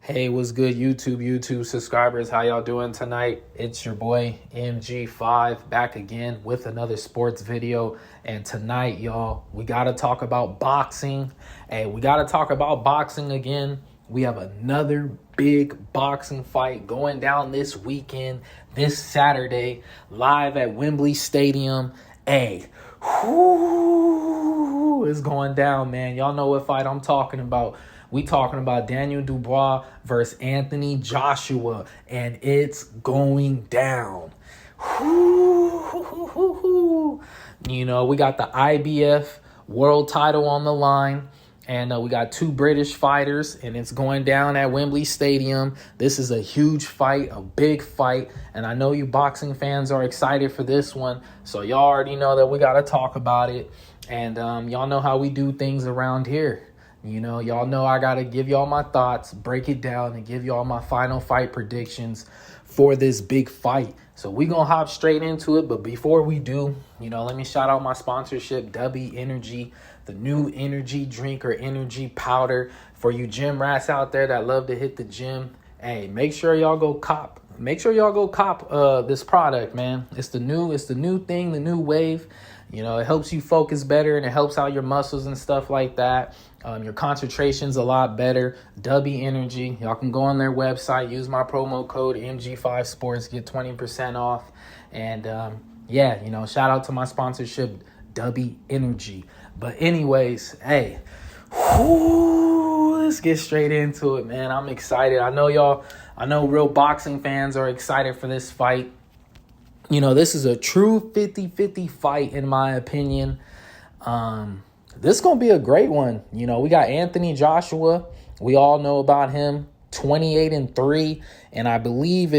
Hey, what's good, YouTube subscribers? How y'all doing tonight? It's your boy MG5 back again with another sports video. And tonight, y'all, we got to talk about boxing. Hey, we got to talk about boxing again. We have another big boxing fight going down this weekend, this Saturday, live at Wembley Stadium. Hey, it's going down, man. Y'all know what fight I'm talking about. We talking about Daniel Dubois versus Anthony Joshua, and it's going down. You know, we got the IBF world title on the line, and we got two British fighters, and it's going down at Wembley Stadium. This is a huge fight, a big fight, and I know you boxing fans are excited for this one, so y'all already know that we got to talk about it, and y'all know how we do things around here. You know, y'all know I got to give y'all my thoughts, break it down, and give y'all my final fight predictions for this big fight. So we going to hop straight into it. But before we do, you know, let me shout out my sponsorship, Dubby Energy, the new energy drink or energy powder for you gym rats out there that love to hit the gym. Hey, make sure y'all go cop. Make sure y'all go cop this product, man. It's the new thing, the new wave. You know, it helps you focus better and it helps out your muscles and stuff like that. Your concentration's a lot better. Dubby Energy. Y'all can go on their website, use my promo code MG5Sports, get 20% off. And yeah, you know, shout out to my sponsorship, Dubby Energy. But anyways, hey, let's get straight into it, man. I'm excited. I know real boxing fans are excited for this fight. You know, this is a true 50-50 fight, in my opinion. This is going to be a great one. You know, we got Anthony Joshua. We all know about him, 28-3. And I believe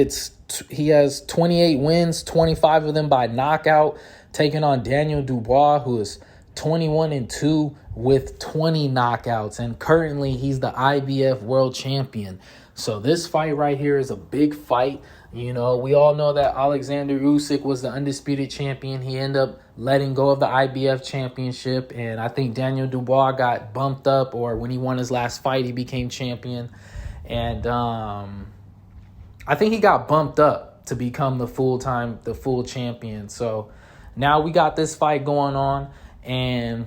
he has 28 wins, 25 of them by knockout, taking on Daniel Dubois, who is 21-2 with 20 knockouts. And currently, he's the IBF world champion. So this fight right here is a big fight. You know, we all know that Alexander Usyk was the undisputed champion. He ended up letting go of the IBF championship. And I think Daniel Dubois got bumped up, or when he won his last fight, he became champion. And I think he got bumped up to become the full champion. So now we got this fight going on. And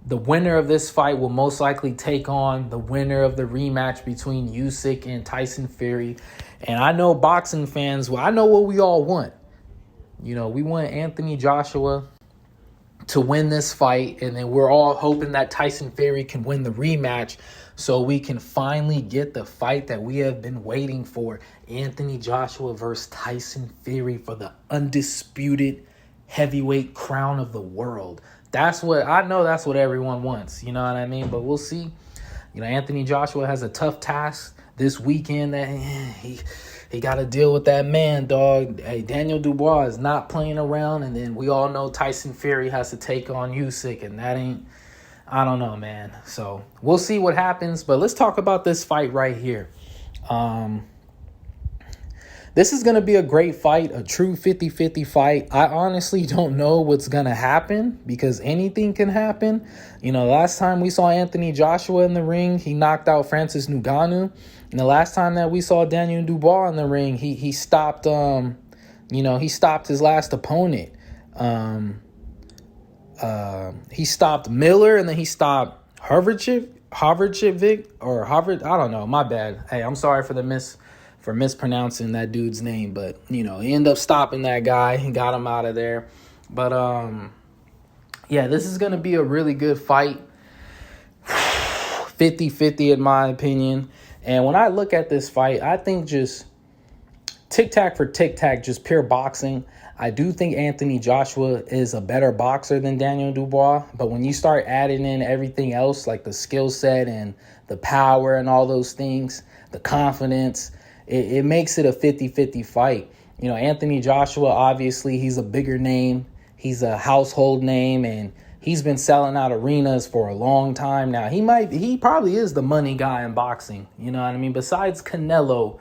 the winner of this fight will most likely take on the winner of the rematch between Usyk and Tyson Fury. And I know boxing fans, well, I know what we all want. You know, we want Anthony Joshua to win this fight. And then we're all hoping that Tyson Fury can win the rematch so we can finally get the fight that we have been waiting for. Anthony Joshua versus Tyson Fury for the undisputed heavyweight crown of the world. That's what everyone wants. You know what I mean? But we'll see. You know, Anthony Joshua has a tough task this weekend that he got to deal with that man, dog. Hey, Daniel Dubois is not playing around. And then we all know Tyson Fury has to take on Usyk. And that I don't know, man. So we'll see what happens. But let's talk about this fight right here. This is going to be a great fight, a true 50-50 fight. I honestly don't know what's going to happen because anything can happen. You know, last time we saw Anthony Joshua in the ring, he knocked out Francis Ngannou. And the last time that we saw Daniel Dubois in the ring, he stopped he stopped his last opponent. He stopped Miller, and then he stopped Haverchivik or Harvard. I don't know. My bad. Hey, I'm sorry for mispronouncing that dude's name, but you know, he ended up stopping that guy and got him out of there. But yeah, this is going to be a really good fight. 50-50 in my opinion. And when I look at this fight, I think just tic-tac for tic-tac, just pure boxing. I do think Anthony Joshua is a better boxer than Daniel Dubois, but when you start adding in everything else, like the skill set and the power and all those things, the confidence, it makes it a 50-50 fight. You know, Anthony Joshua, obviously, he's a bigger name. He's a household name, and he's been selling out arenas for a long time now. He probably is the money guy in boxing. You know what I mean? Besides Canelo,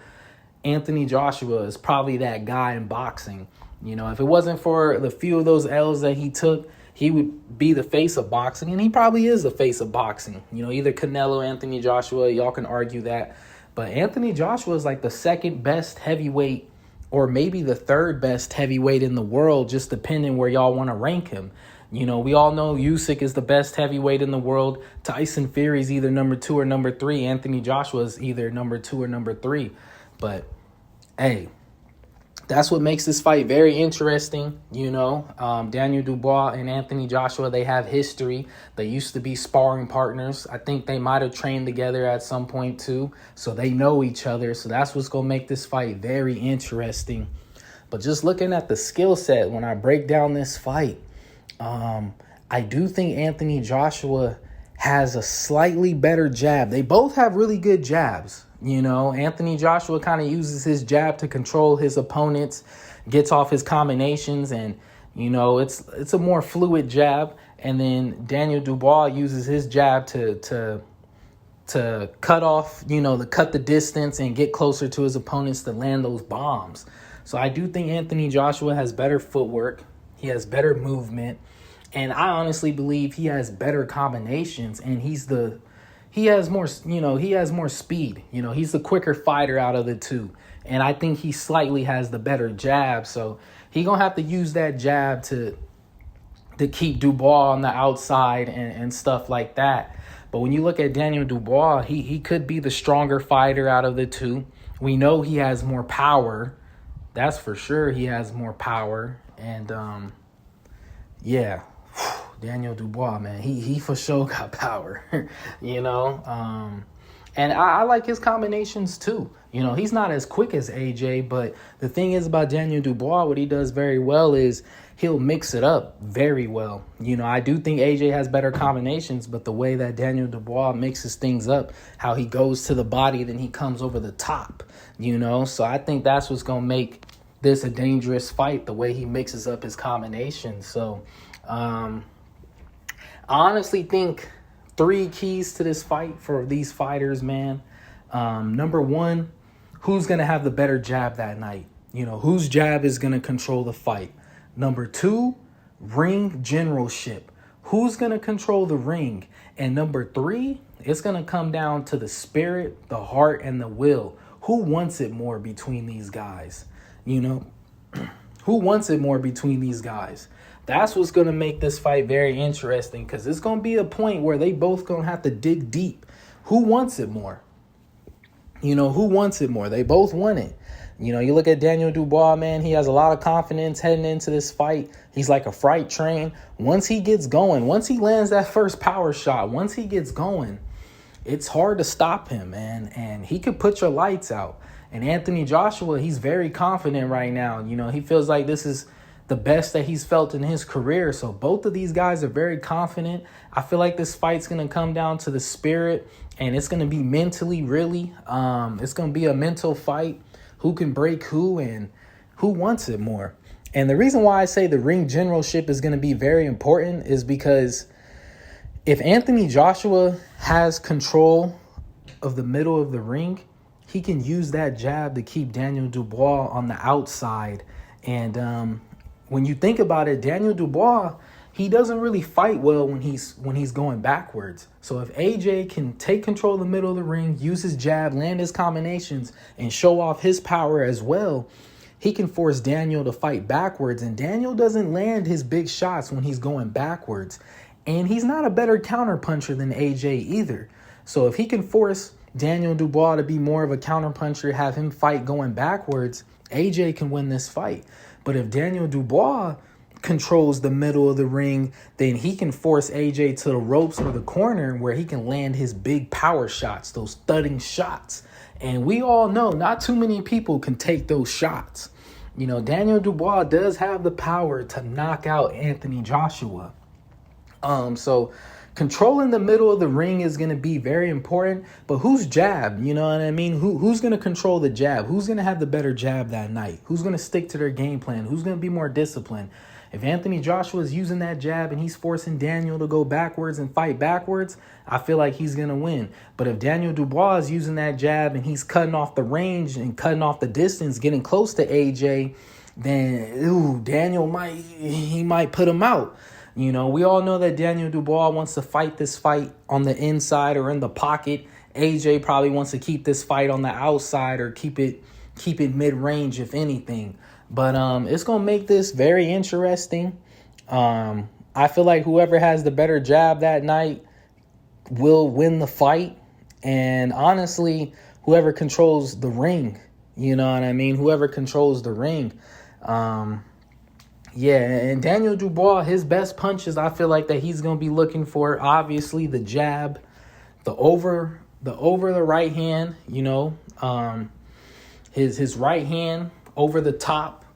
Anthony Joshua is probably that guy in boxing. You know, if it wasn't for the few of those L's that he took, he would be the face of boxing, and he probably is the face of boxing. You know, either Canelo, Anthony Joshua, y'all can argue that. But Anthony Joshua is like the second best heavyweight, or maybe the third best heavyweight in the world, just depending where y'all want to rank him. We all know Usyk is the best heavyweight in the world. Tyson Fury is either number 2 or number 3. Anthony Joshua is either number 2 or number 3. But, hey, that's what makes this fight very interesting. Daniel Dubois and Anthony Joshua, they have history. They used to be sparring partners. I think they might have trained together at some point too. So they know each other. So that's what's going to make this fight very interesting. But just looking at the skill set, when I break down this fight, I do think Anthony Joshua has a slightly better jab. They both have really good jabs. Anthony Joshua kind of uses his jab to control his opponents, gets off his combinations, and, it's a more fluid jab. And then Daniel Dubois uses his jab to cut off, to cut the distance and get closer to his opponents to land those bombs. So I do think Anthony Joshua has better footwork. He has better movement. And I honestly believe he has better combinations, and he has more speed. He's the quicker fighter out of the two. And I think he slightly has the better jab. So he going to have to use that jab to keep Dubois on the outside and stuff like that. But when you look at Daniel Dubois, he could be the stronger fighter out of the two. We know he has more power. That's for sure. He has more power. And, Daniel Dubois, man, he for sure got power, and I like his combinations too. He's not as quick as AJ, but the thing is about Daniel Dubois, what he does very well is he'll mix it up very well. I do think AJ has better combinations, but the way that Daniel Dubois mixes things up, how he goes to the body, then he comes over the top, so I think that's what's going to make this a dangerous fight, the way he mixes up his combinations. So, I honestly think 3 keys to this fight for these fighters, man. Number 1, who's going to have the better jab that night? Whose jab is going to control the fight? Number 2, ring generalship. Who's going to control the ring? And number 3, it's going to come down to the spirit, the heart, and the will. Who wants it more between these guys? Who wants it more between these guys? That's what's going to make this fight very interesting, because it's going to be a point where they both going to have to dig deep. Who wants it more? Who wants it more? They both want it. You look at Daniel Dubois, man, he has a lot of confidence heading into this fight. He's like a freight train. Once he gets going, once he lands that first power shot, once he gets going, it's hard to stop him, man. And he could put your lights out. And Anthony Joshua, he's very confident right now. He feels like this is the best that he's felt in his career. So both of these guys are very confident. I feel like this fight's going to come down to the spirit, and it's going to be mentally, really. It's going to be a mental fight. Who can break who and who wants it more? And the reason why I say the ring generalship is going to be very important is because if Anthony Joshua has control of the middle of the ring, he can use that jab to keep Daniel Dubois on the outside. And when you think about it, Daniel Dubois, he doesn't really fight well when he's going backwards. So if AJ can take control of the middle of the ring, use his jab, land his combinations, and show off his power as well, he can force Daniel to fight backwards. And Daniel doesn't land his big shots when he's going backwards. And he's not a better counterpuncher than AJ either. So if he can force Daniel Dubois to be more of a counterpuncher, have him fight going backwards, AJ can win this fight. But if Daniel Dubois controls the middle of the ring, then he can force AJ to the ropes or the corner where he can land his big power shots, those thudding shots. And we all know not too many people can take those shots. Daniel Dubois does have the power to knock out Anthony Joshua. So controlling the middle of the ring is going to be very important. But who's jab? You know what I mean? Who's going to control the jab? Who's going to have the better jab that night? Who's going to stick to their game plan? Who's going to be more disciplined? If Anthony Joshua is using that jab and he's forcing Daniel to go backwards and fight backwards, I feel like he's going to win. But if Daniel Dubois is using that jab and he's cutting off the range and cutting off the distance, getting close to AJ, then Daniel might put him out. We all know that Daniel Dubois wants to fight this fight on the inside or in the pocket AJ probably wants to keep this fight on the outside or keep it mid-range, if anything. But it's going to make this very interesting. I feel like whoever has the better jab that night will win the fight. And honestly, whoever controls the ring, you know what I mean? Whoever controls the ring. Yeah, and Daniel Dubois, his best punches, I feel like that he's going to be looking for, obviously, the jab, the over the right hand, you know, his right hand over the top.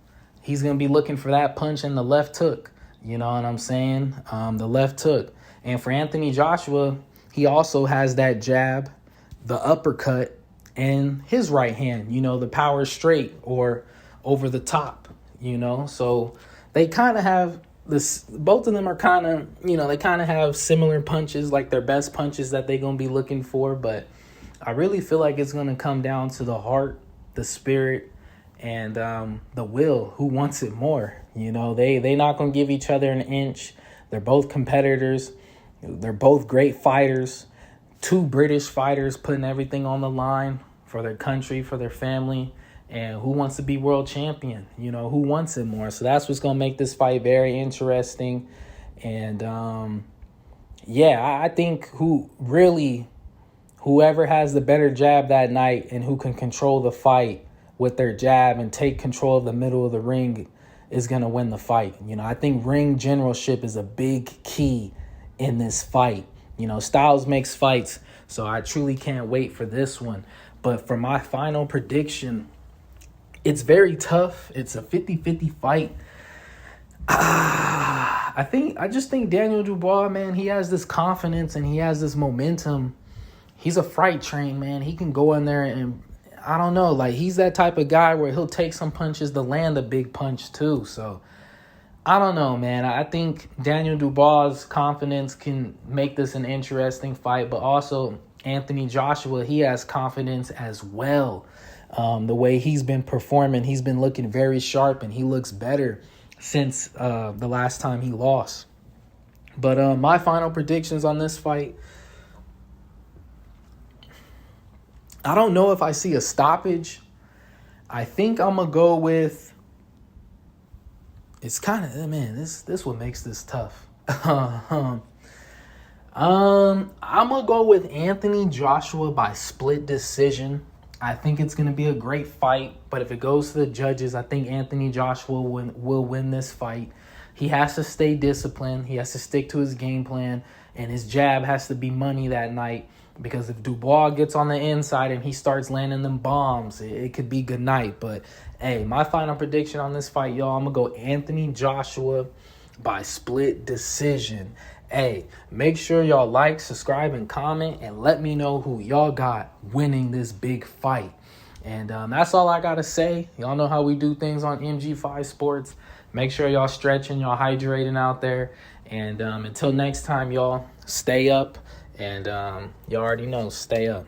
He's going to be looking for that punch and the left hook, you know what I'm saying? The left hook. And for Anthony Joshua, he also has that jab, the uppercut, and his right hand, you know, the power straight or over the top, you know. So they kind of have this, both of them are kind of, you know, they kind of have similar punches, like their best punches that they're going to be looking for. But I really feel like it's going to come down to the heart, the spirit, and the will. Who wants it more? You know, they not going to give each other an inch. They're both competitors. They're both great fighters. Two British fighters putting everything on the line for their country, for their family. And who wants to be world champion? You know, who wants it more? So that's what's going to make this fight very interesting. And, yeah, I think whoever has the better jab that night and who can control the fight with their jab and take control of the middle of the ring is going to win the fight. You know, I think ring generalship is a big key in this fight. You know, styles makes fights, so I truly can't wait for this one. But for my final prediction, it's very tough. It's a 50-50 fight. I just think Daniel Dubois, man, he has this confidence and he has this momentum. He's a freight train, man. He can go in there and, I don't know, like he's that type of guy where he'll take some punches to land a big punch too. So I don't know, man. I think Daniel Dubois' confidence can make this an interesting fight, but also Anthony Joshua, he has confidence as well. The way he's been performing, he's been looking very sharp, and he looks better since the last time he lost. But my final predictions on this fight, I don't know if I see a stoppage. I think I'm going to go with, it's kind of, man, this what makes this tough. I'm going to go with Anthony Joshua by split decision. I think it's going to be a great fight, but if it goes to the judges, I think Anthony Joshua will win this fight. He has to stay disciplined. He has to stick to his game plan, and his jab has to be money that night, because if Dubois gets on the inside and he starts landing them bombs, it could be good night. But, hey, my final prediction on this fight, y'all, I'm going to go Anthony Joshua by split decision. Hey, make sure y'all like, subscribe, and comment, and let me know who y'all got winning this big fight. And that's all I got to say. Y'all know how we do things on MG5 Sports. Make sure y'all stretching, y'all hydrating out there. And until next time, y'all, stay up. And you already know, stay up.